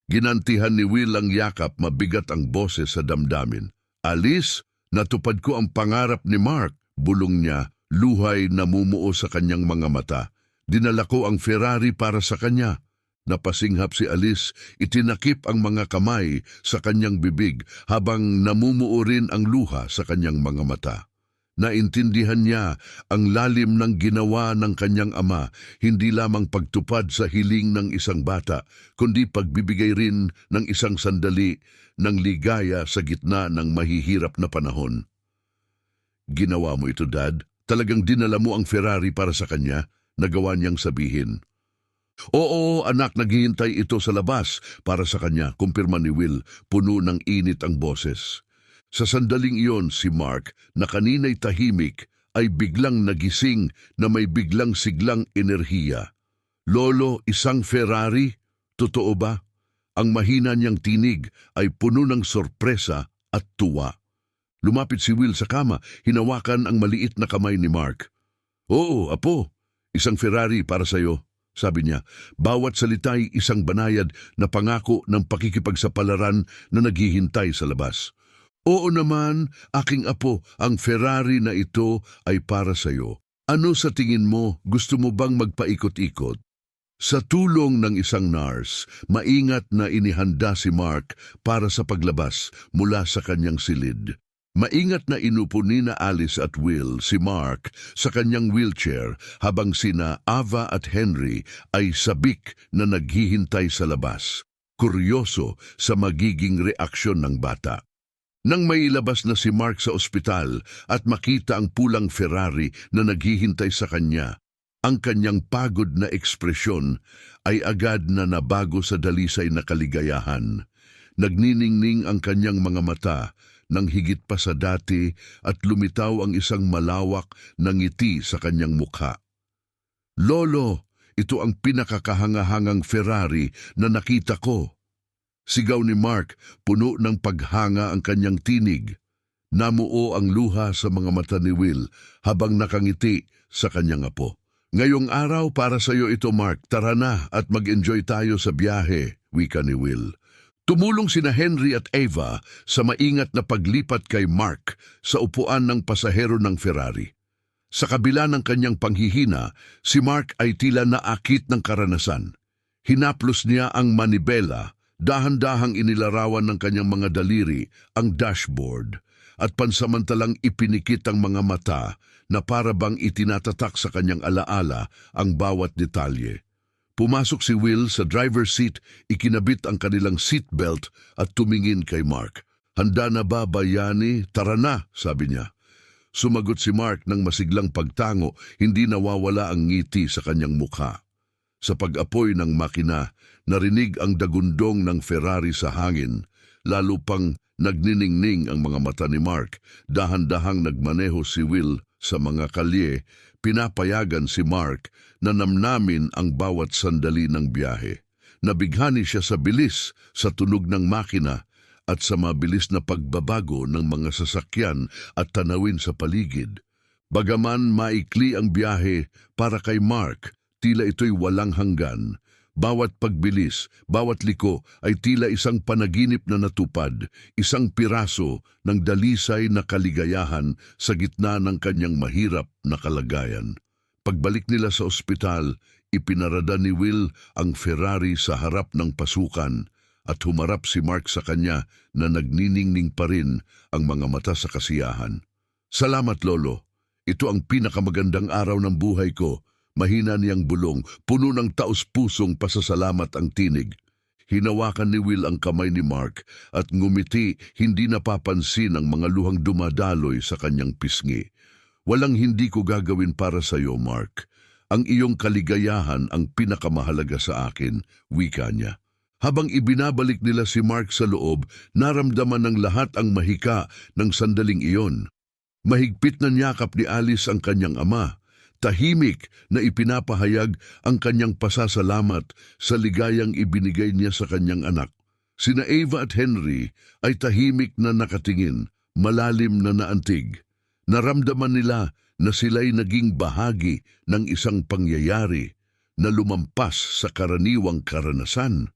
Ginantihan ni Will ang yakap, mabigat ang boses sa damdamin. "Alice, natupad ko ang pangarap ni Mark," bulong niya, luhay namumuo sa kanyang mga mata. "Dinala ko ang Ferrari para sa kanya." Napasinghap si Alice, itinakip ang mga kamay sa kanyang bibig habang namumuo rin ang luha sa kanyang mga mata. Naintindihan niya ang lalim ng ginawa ng kanyang ama, hindi lamang pagtupad sa hiling ng isang bata, kundi pagbibigay rin ng isang sandali ng ligaya sa gitna ng mahihirap na panahon. "Ginawa mo ito, Dad? Talagang dinala mo ang Ferrari para sa kanya?" nagawa niyang sabihin. "Oo, anak, naghihintay ito sa labas para sa kanya," kumpirma ni Will, puno ng init ang boses. Sa sandaling iyon, si Mark, na kanina'y tahimik, ay biglang nagising na may biglang siglang enerhiya. "Lolo, isang Ferrari? Totoo ba?" Ang mahina niyang tinig ay puno ng sorpresa at tuwa. Lumapit si Will sa kama, hinawakan ang maliit na kamay ni Mark. "Oo, apo, isang Ferrari para sa iyo," sabi niya. Bawat salita'y isang banayad na pangako ng pakikipagsapalaran na naghihintay sa labas. "Oo naman, aking apo, ang Ferrari na ito ay para sa iyo. Ano sa tingin mo, gusto mo bang magpaikot-ikot?" Sa tulong ng isang nurse, maingat na inihanda si Mark para sa paglabas mula sa kanyang silid. Maingat na inupo ni na Alice at Will si Mark sa kanyang wheelchair habang sina Ava at Henry ay sabik na naghihintay sa labas, kuryoso sa magiging reaksyon ng bata. Nang mailabas na si Mark sa ospital at makita ang pulang Ferrari na naghihintay sa kanya, ang kanyang pagod na ekspresyon ay agad na nabago sa dalisay na kaligayahan. Nagniningning ang kanyang mga mata nang higit pa sa dati at lumitaw ang isang malawak na ngiti sa kanyang mukha. "Lolo, ito ang pinakakahangahangang Ferrari na nakita ko." Sigaw ni Mark, puno ng paghanga ang kanyang tinig. Namuo ang luha sa mga mata ni Will habang nakangiti sa kanyang apo. "Ngayong araw para sa iyo ito, Mark. Tara na at mag-enjoy tayo sa biyahe," wika ni Will. Tumulong sina Henry at Ava sa maingat na paglipat kay Mark sa upuan ng pasahero ng Ferrari. Sa kabila ng kanyang panghihina, si Mark ay tila naakit ng karanasan. Hinaplos niya ang manibela, dahan-dahang inilarawan ng kanyang mga daliri ang dashboard at pansamantalang ipinikit ang mga mata na para bang itinatatak sa kanyang alaala ang bawat detalye. Pumasok si Will sa driver's seat, ikinabit ang kanilang seatbelt at tumingin kay Mark. "Handa na ba, bayani? Tara na," sabi niya. Sumagot si Mark ng masiglang pagtango, hindi nawawala ang ngiti sa kanyang mukha. Sa pag-apoy ng makina, narinig ang dagundong ng Ferrari sa hangin, lalo pang nagniningning ang mga mata ni Mark. Dahan-dahang nagmaneho si Will sa mga kalye, pinapayagan si Mark na namnamin ang bawat sandali ng biyahe. Nabighani siya sa bilis, sa tunog ng makina, at sa mabilis na pagbabago ng mga sasakyan at tanawin sa paligid. Bagaman maikli ang biyahe, para kay Mark, tila ito'y walang hanggan. Bawat pagbilis, bawat liko ay tila isang panaginip na natupad, isang piraso ng dalisay na kaligayahan sa gitna ng kanyang mahirap na kalagayan. Pagbalik nila sa ospital, ipinarada ni Will ang Ferrari sa harap ng pasukan at humarap si Mark sa kanya na nagniningning pa rin ang mga mata sa kasiyahan. "Salamat, Lolo. Ito ang pinakamagandang araw ng buhay ko." Mahina niyang bulong, puno ng taos-pusong pasasalamat ang tinig. Hinawakan ni Will ang kamay ni Mark at ngumiti, hindi napapansin ang mga luhang dumadaloy sa kanyang pisngi. "Walang hindi ko gagawin para sa iyo, Mark. Ang iyong kaligayahan ang pinakamahalaga sa akin," wika niya. Habang ibinabalik nila si Mark sa loob, naramdaman ng lahat ang mahika ng sandaling iyon. Mahigpit na niyakap ni Alice ang kanyang ama. Tahimik na ipinapahayag ang kanyang pasasalamat sa ligayang ibinigay niya sa kanyang anak. Sina Ava at Henry ay tahimik na nakatingin, malalim na naantig. Naramdaman nila na sila'y naging bahagi ng isang pangyayari na lumampas sa karaniwang karanasan.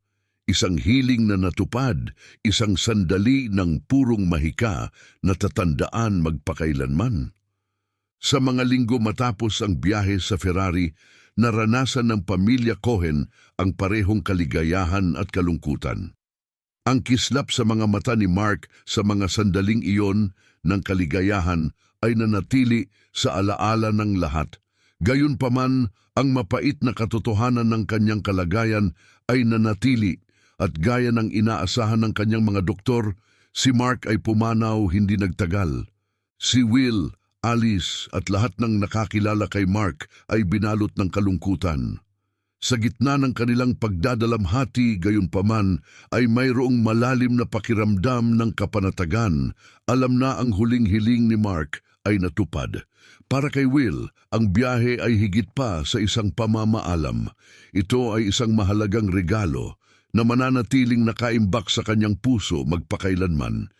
Isang hiling na natupad, isang sandali ng purong mahika na tatandaan magpakailanman. Sa mga linggo matapos ang biyahe sa Ferrari, naranasan ng pamilya Cohen ang parehong kaligayahan at kalungkutan. Ang kislap sa mga mata ni Mark sa mga sandaling iyon ng kaligayahan ay nanatili sa alaala ng lahat. Gayunpaman, ang mapait na katotohanan ng kanyang kalagayan ay nanatili. At gaya ng inaasahan ng kanyang mga doktor, si Mark ay pumanaw hindi nagtagal. Si Will, Alice at lahat ng nakakilala kay Mark ay binalot ng kalungkutan. Sa gitna ng kanilang pagdadalamhati, gayunpaman ay mayroong malalim na pakiramdam ng kapanatagan. Alam na ang huling hiling ni Mark ay natupad. Para kay Will, ang biyahe ay higit pa sa isang pamamaalam. Ito ay isang mahalagang regalo na mananatiling nakaimbak sa kanyang puso magpakailanman.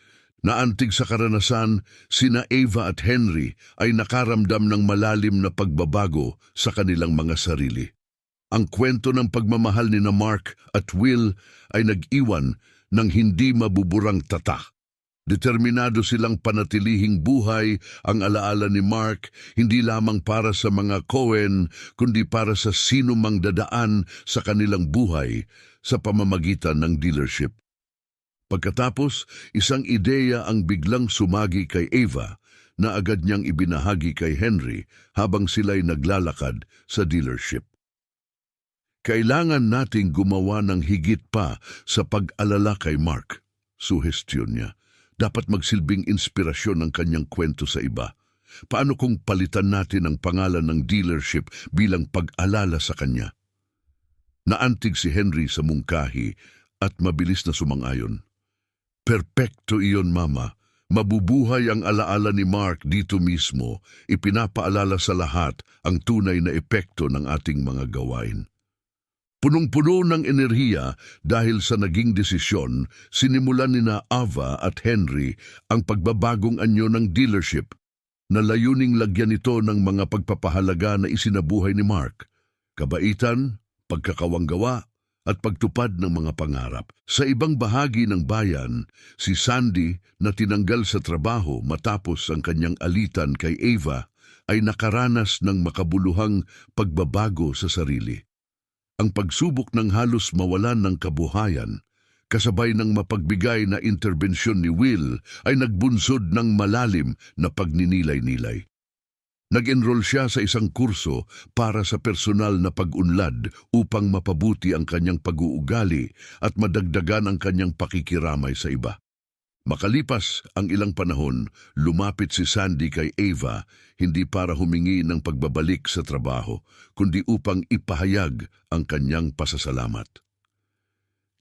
Naantig sa karanasan, sina Ava at Henry ay nakaramdam ng malalim na pagbabago sa kanilang mga sarili. Ang kwento ng pagmamahal ni na Mark at Will ay nag-iwan ng hindi mabuburang tatak. Determinado silang panatilihing buhay ang alaala ni Mark, hindi lamang para sa mga Cohen, kundi para sa sino mang dadaan sa kanilang buhay sa pamamagitan ng dealership. Pagkatapos, isang ideya ang biglang sumagi kay Ava na agad niyang ibinahagi kay Henry habang sila'y naglalakad sa dealership. "Kailangan nating gumawa ng higit pa sa pag-alala kay Mark," suhestyon niya. "Dapat magsilbing inspirasyon ang kanyang kwento sa iba. Paano kung palitan natin ang pangalan ng dealership bilang pag-alala sa kanya?" Naantig si Henry sa mungkahi at mabilis na sumang-ayon. "Perpekto iyon, Mama. Mabubuhay ang alaala ni Mark dito mismo. Ipinapaalala sa lahat ang tunay na epekto ng ating mga gawain." Punong-puno ng enerhiya dahil sa naging desisyon, sinimulan nina Ava at Henry ang pagbabagong anyo ng dealership na layuning lagyan ito ng mga pagpapahalaga na isinabuhay ni Mark: kabaitan, pagkakawanggawa, at pagtupad ng mga pangarap. Sa ibang bahagi ng bayan, si Sandy na tinanggal sa trabaho matapos ang kanyang alitan kay Ava ay nakaranas ng makabuluhang pagbabago sa sarili. Ang pagsubok ng halos mawalan ng kabuhayan, kasabay ng mapagbigay na interbensyon ni Will, ay nagbunsod ng malalim na pagninilay-nilay. Nag-enroll siya sa isang kurso para sa personal na pag-unlad upang mapabuti ang kanyang pag-uugali at madagdagan ang kanyang pakikiramay sa iba. Makalipas ang ilang panahon, lumapit si Sandy kay Ava hindi para humingi ng pagbabalik sa trabaho, kundi upang ipahayag ang kanyang pasasalamat.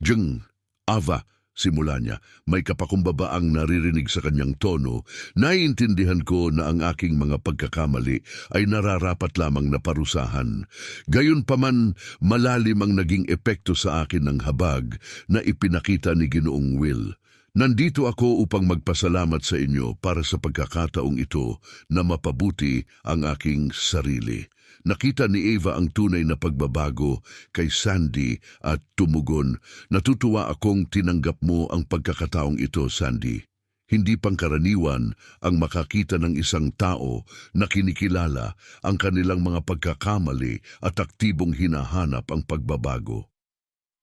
"Jeng, Ava," simula niya, may kapakumbabaang naririnig sa kanyang tono. "Naiintindihan ko na ang aking mga pagkakamali ay nararapat lamang na parusahan. Gayunpaman, malalim ang naging epekto sa akin ng habag na ipinakita ni Ginoong Will. Nandito ako upang magpasalamat sa inyo para sa pagkakataong ito na mapabuti ang aking sarili." Nakita ni Ava ang tunay na pagbabago kay Sandy at tumugon, "Natutuwa akong tinanggap mo ang pagkakataong ito, Sandy. Hindi pangkaraniwan ang makakita ng isang tao na kinikilala ang kanilang mga pagkakamali at aktibong hinahanap ang pagbabago.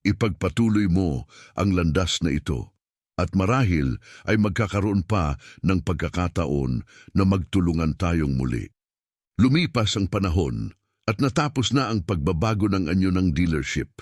Ipagpatuloy mo ang landas na ito. At marahil ay magkakaroon pa ng pagkakataon na magtulungan tayong muli." Lumipas ang panahon at natapos na ang pagbabago ng anyo ng dealership.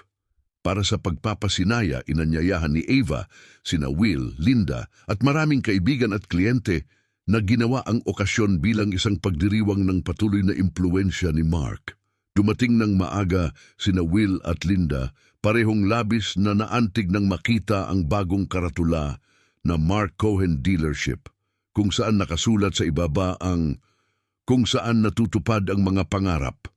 Para sa pagpapasinaya, inanyayahan ni Ava, sina Will, Linda at maraming kaibigan at kliyente na ginawa ang okasyon bilang isang pagdiriwang ng patuloy na impluensya ni Mark. Dumating ng maaga sina Will at Linda, parehong labis na naantig nang makita ang bagong karatula na Mark Cohen Dealership, kung saan nakasulat sa ibaba ang "kung saan natutupad ang mga pangarap."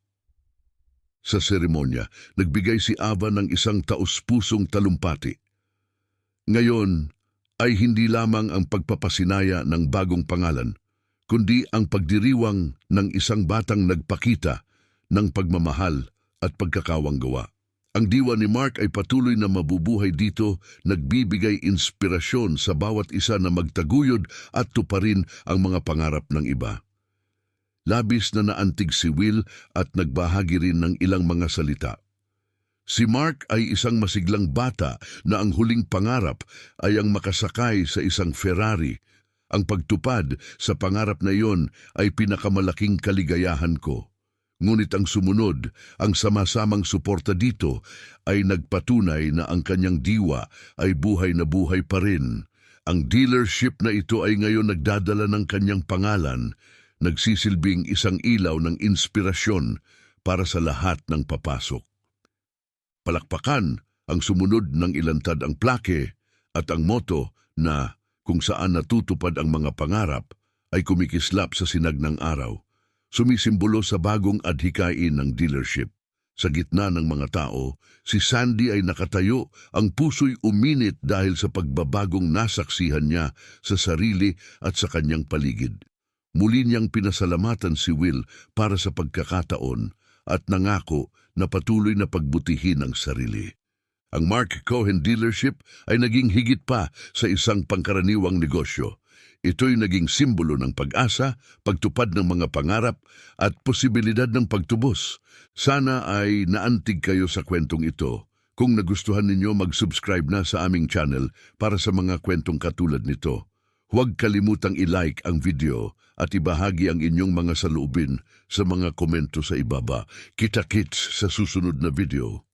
Sa seremonya, nagbigay si Ava ng isang taus-pusong talumpati. Ngayon ay hindi lamang ang pagpapasinaya ng bagong pangalan, kundi ang pagdiriwang ng isang batang nagpakita ng pagmamahal at pagkakawanggawa. Ang diwa ni Mark ay patuloy na mabubuhay dito, nagbibigay inspirasyon sa bawat isa na magtaguyod at tuparin ang mga pangarap ng iba. Labis na naantig si Will at nagbahagi rin ng ilang mga salita. Si Mark ay isang masiglang bata na ang huling pangarap ay ang makasakay sa isang Ferrari. Ang pagtupad sa pangarap na iyon ay pinakamalaking kaligayahan ko. Ngunit ang sumunod, ang sama-samang suporta dito, ay nagpatunay na ang kanyang diwa ay buhay na buhay pa rin. Ang dealership na ito ay ngayon nagdadala ng kanyang pangalan, nagsisilbing isang ilaw ng inspirasyon para sa lahat ng papasok. Palakpakan ang sumunod ng ilantad ang plake at ang moto na "kung saan natutupad ang mga pangarap" ay kumikislap sa sinag ng araw. Sumisimbolo sa bagong adhikain ng dealership. Sa gitna ng mga tao, si Sandy ay nakatayo, ang puso'y uminit dahil sa pagbabagong nasaksihan niya sa sarili at sa kanyang paligid. Muli niyang pinasalamatan si Will para sa pagkakataon at nangako na patuloy na pagbutihin ang sarili. Ang Mark Cohen Dealership ay naging higit pa sa isang pangkaraniwang negosyo. Ito'y naging simbolo ng pag-asa, pagtupad ng mga pangarap at posibilidad ng pagtubos. Sana ay naantig kayo sa kwentong ito. Kung nagustuhan ninyo, mag-subscribe na sa aming channel para sa mga kwentong katulad nito. Huwag kalimutang i-like ang video at ibahagi ang inyong mga saloobin sa mga komento sa ibaba. Kita-kits sa susunod na video.